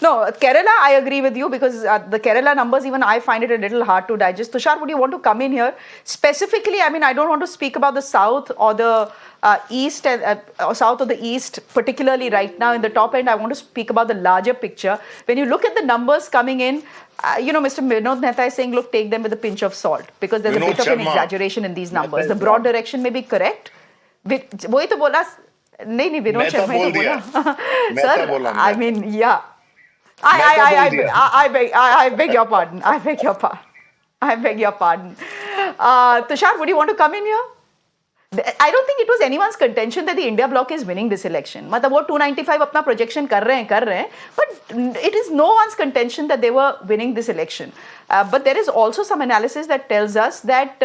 No, Kerala, I agree with you because the Kerala numbers, even I find it a little hard to digest. Tushar, would you want to come in here? Specifically, I mean, I don't want to speak about the south or the east or south or the east, particularly right now in the top end. I want to speak about the larger picture. When you look at the numbers coming in, Mr. Vinod Mehta is saying, look, take them with a pinch of salt because there's a bit of an exaggeration in these numbers. The broad direction may be correct. वही तो बोला नहीं विनोद शर्मा ही तो बोला sir I mean या I beg your pardon. I beg your pardon. I beg your pardon. Tushar, would you want to come in here? I don't think it was anyone's contention that the India bloc is winning this election. मतलब वो 295 अपना projection कर रहे हैं, but it is no one's contention that they were winning this election. But there is also some analysis that tells us that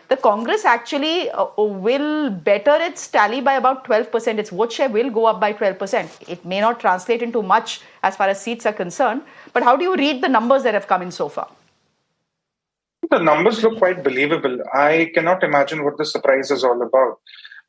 the Congress actually will better its tally by about 12%. Its vote share will go up by 12%. It may not translate into much as far as seats are concerned. But how do you read the numbers that have come in so far? The numbers look quite believable. I cannot imagine what the surprise is all about.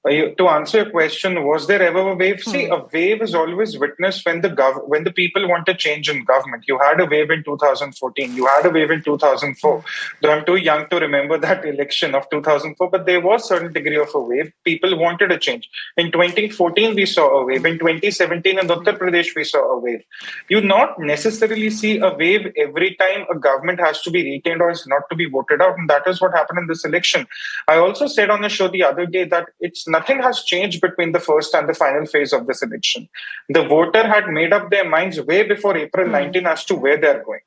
To answer your question, was there ever a wave? See, a wave is always witnessed when the people want a change in government. You had a wave in 2014. You had a wave in 2004. Though I'm too young to remember that election of 2004, but there was a certain degree of a wave. People wanted a change. In 2014, we saw a wave. In 2017, in Uttar Pradesh, we saw a wave. You not necessarily see a wave every time a government has to be retained or is not to be voted out. And that is what happened in this election. I also said on the show the other day that nothing has changed between the first and the final phase of this election. The voter had made up their minds way before April 19 as to where they're going.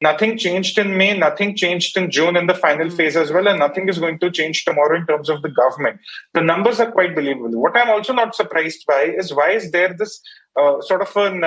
Nothing changed in May, nothing changed in June in the final phase as well, and nothing is going to change tomorrow in terms of the government. The numbers are quite believable. What I'm also not surprised by is why is there this sort of an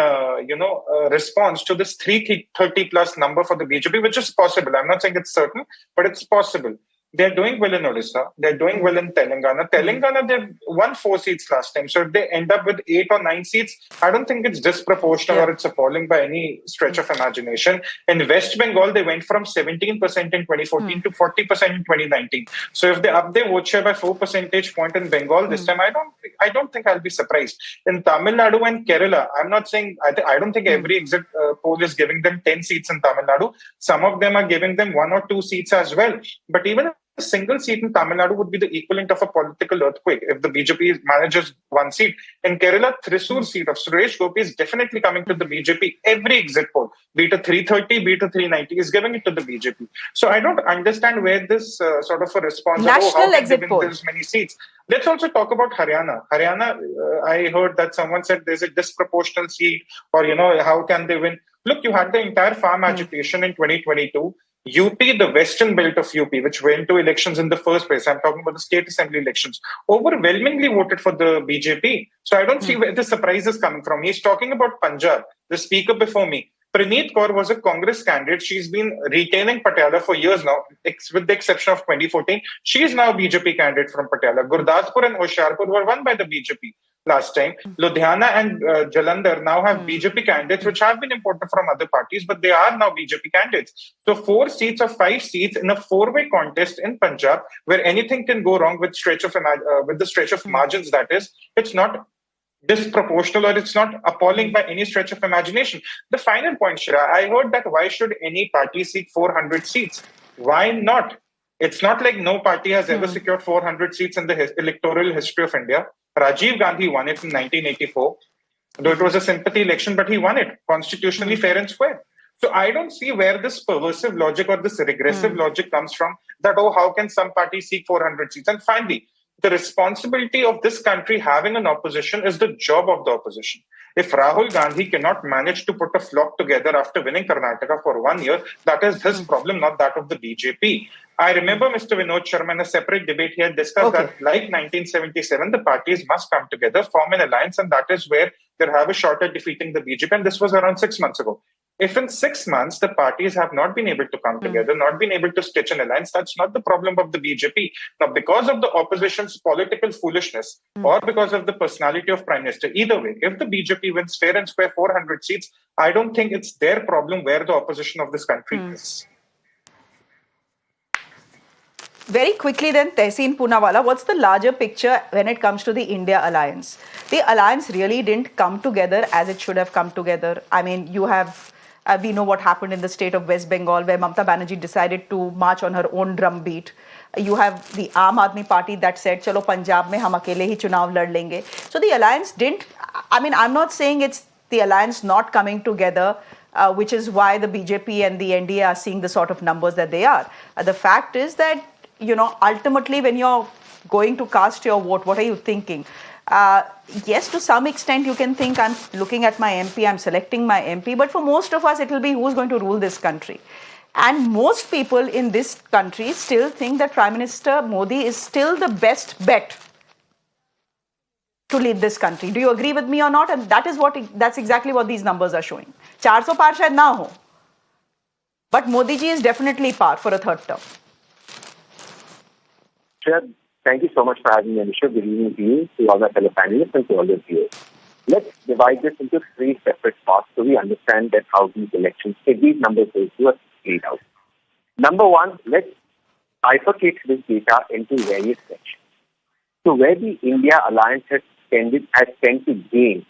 response to this 330 plus number for the BJP, which is possible. I'm not saying it's certain, but it's possible. They're doing well in Odisha. They're doing well in Telangana. Telangana, they've won 4 seats last time. So if they end up with 8 or 9 seats, I don't think it's disproportional or it's appalling by any stretch of imagination. In West Bengal, they went from 17% in 2014 to 40% in 2019. So if they up their vote share by 4 percentage points in Bengal this time, I don't think I'll be surprised. In Tamil Nadu and Kerala, I'm not saying, I don't think every exit poll is giving them 10 seats in Tamil Nadu. Some of them are giving them 1 or 2 seats as well. But even a single seat in Tamil Nadu would be the equivalent of a political earthquake if the BJP manages 1 seat. In Kerala, Thrissur seat of Suresh Gopi is definitely coming to the BJP. Every exit poll, be it a 330, be it a 390, is giving it to the BJP. So I don't understand where this sort of a response National of, how can exit they poll. win this many seats. Let's also talk about Haryana. Haryana, I heard that someone said there's a disproportional seat or, how can they win? Look, you had the entire farm agitation in 2022. UP, the western belt of UP, which went to elections in the first place, I'm talking about the state assembly elections, overwhelmingly voted for the BJP. So I don't see where the surprise is coming from. He's talking about Punjab. The speaker before me, Praneet Kaur, was a Congress candidate. She's been retaining Patiala for years now, with the exception of 2014. She is now a BJP candidate from Patiala. Gurdaspur and Hoshiarpur were won by the BJP last time. Ludhiana and Jalandhar now have BJP candidates, which have been imported from other parties, but they are now BJP candidates. So 4 seats or 5 seats in a 4-way contest in Punjab, where anything can go wrong with the stretch of margins. That is, it's not disproportional or it's not appalling by any stretch of imagination. The final point, Shira, I heard that why should any party seek 400 seats? Why not? It's not like no party has ever secured 400 seats in the electoral history of India. Rajiv Gandhi won it in 1984, though it was a sympathy election, but he won it constitutionally fair and square. So I don't see where this perversive logic or this regressive logic comes from that, how can some party seek 400 seats? And finally, the responsibility of this country having an opposition is the job of the opposition. If Rahul Gandhi cannot manage to put a flock together after winning Karnataka for 1 year, that is his problem, not that of the BJP. I remember Mr. Vinod Sharma in a separate debate he had discussed that, like 1977, the parties must come together, form an alliance, and that is where they'll have a shot at defeating the BJP. And this was around 6 months ago. If in 6 months the parties have not been able to come together, not been able to stitch an alliance, that's not the problem of the BJP. Now, because of the opposition's political foolishness or because of the personality of Prime Minister, either way, if the BJP wins fair and square 400 seats, I don't think it's their problem where the opposition of this country is. Very quickly then, Tehseen Poonawalla, what's the larger picture when it comes to the India alliance? The alliance really didn't come together as it should have come together. I mean, you have, we know what happened in the state of West Bengal where Mamata Banerjee decided to march on her own drum beat. You have the Aam Aadmi Party that said, chalo Punjab mein hum akele hi chunav lad lenge. So the alliance didn't, I mean, I'm not saying it's the alliance not coming together, which is why the BJP and the NDA are seeing the sort of numbers that they are. The fact is that, you know, ultimately when you're going to cast your vote, what are you thinking? Yes, to some extent you can think I'm looking at my MP, I'm selecting my MP, but for most of us it will be who's going to rule this country. And most people in this country still think that Prime Minister Modi is still the best bet to lead this country. Do you agree with me or not? And that's exactly what these numbers are showing. 400 par shayad na ho, but Modi ji is definitely par for a third term. Sure. Thank you so much for having me on the show. Good evening to you, to all my fellow panelists, and to all the viewers. Let's divide this into three separate parts so we understand that how these elections, if these numbers are played out. Number one, let's bifurcate this data into various sections. So where the India alliance has tended to gain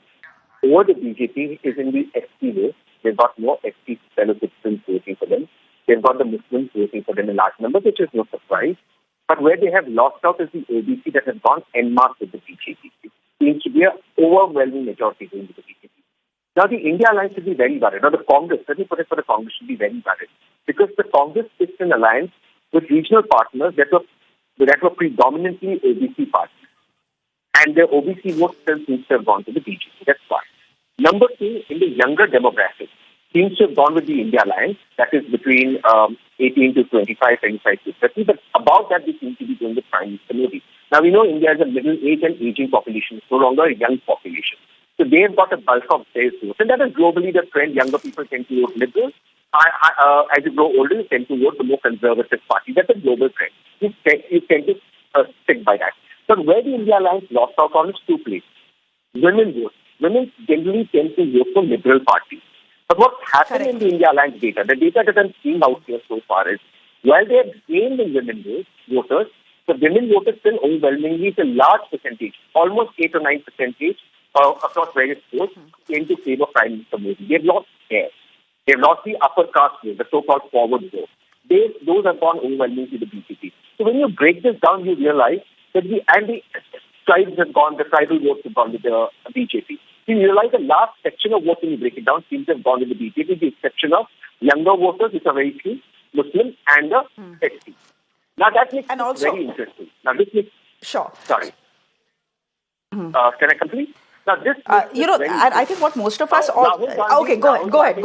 over the BJP is in the SC vote. They've got more SC fellow citizens voting for them. They've got the Muslims voting for them in large numbers, which is no surprise. But where they have lost out is the OBC that has gone en masse with the BJP. It seems to be an overwhelming majority going with the BJP. Now, the India alliance should be very worried. Now, the Congress, let me put it for the Congress, should be very worried. Because the Congress is an alliance with regional partners that were predominantly OBC parties. And their OBC vote still seems to have gone to the BJP. That's one. Number two, in the younger demographic, seems to have gone with the India alliance. That is between 18 to 25, 25 to 30. But above that, they seem to be going with Prime Minister Modi. Now, we know India is a middle-aged and aging population. It's no longer a young population. So they've got a bulk of their votes. And that is globally the trend. Younger people tend to vote liberal. As you grow older, you tend to vote the more conservative party. That's a global trend. You tend to stick by that. But where the India alliance lost out on is two places. Women vote. Women generally tend to vote for liberal parties. But what's happened in the India alliance data, the data that I'm seeing out here so far is, while they have gained in women voters, the women voters still overwhelmingly is a large percentage, almost 8 or 9% across various votes, came to favor Prime Minister Modi. They've lost there. They've lost the upper caste vote, the so-called forward vote. Those have gone overwhelmingly to the BJP. So when you break this down, you realize that the tribes have gone, the tribal votes have gone with the BJP. So you realize the last section of votes, when you break it down, seems to have gone with the BJP, with the exception of younger voters, which are very few, Muslims, and the SC. Now that makes it very interesting. Now this makes... Sure. Sorry. Can I complete? Now this... I think what most of us... Okay, go ahead.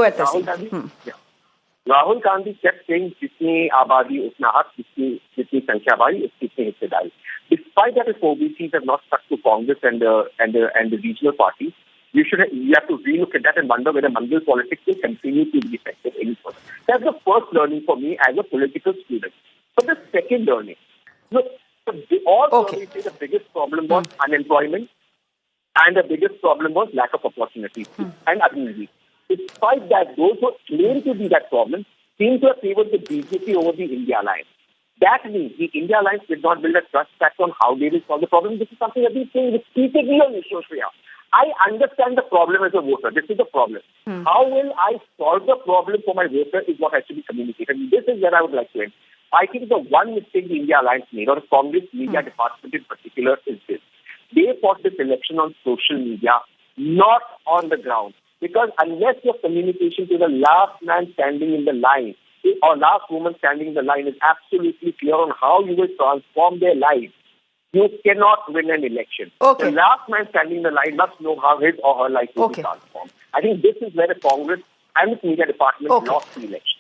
Rahul Gandhi kept saying, "Jitni abadi utna hak, jitni sankhya bari, utni hissedari." Despite that, if OBCs have not stuck to Congress and the regional parties, you have to relook at that and wonder whether Mandal politics will continue to be effective any further. That's the first learning for me as a political student. But the second learning, look, surveys say the biggest problem was unemployment, and the biggest problem was lack of opportunities and ability. Despite that, those who claim to be that problem seem to have favored the BJP over the India alliance. That means the India alliance did not build a trust factor on how they will solve the problem. This is something that we've seen repeatedly on the show, Shreya. I understand the problem as a voter. This is the problem. How will I solve the problem for my voter is what has to be communicated. And this is where I would like to end. I think the one mistake the India alliance made, or the Congress media department in particular, is this. They fought this election on social media, not on the ground. Because unless your communication to the last man standing in the line or last woman standing in the line is absolutely clear on how you will transform their lives, you cannot win an election. The last man standing in the line must know how his or her life will be transformed. I think this is where the Congress and its media department lost the election.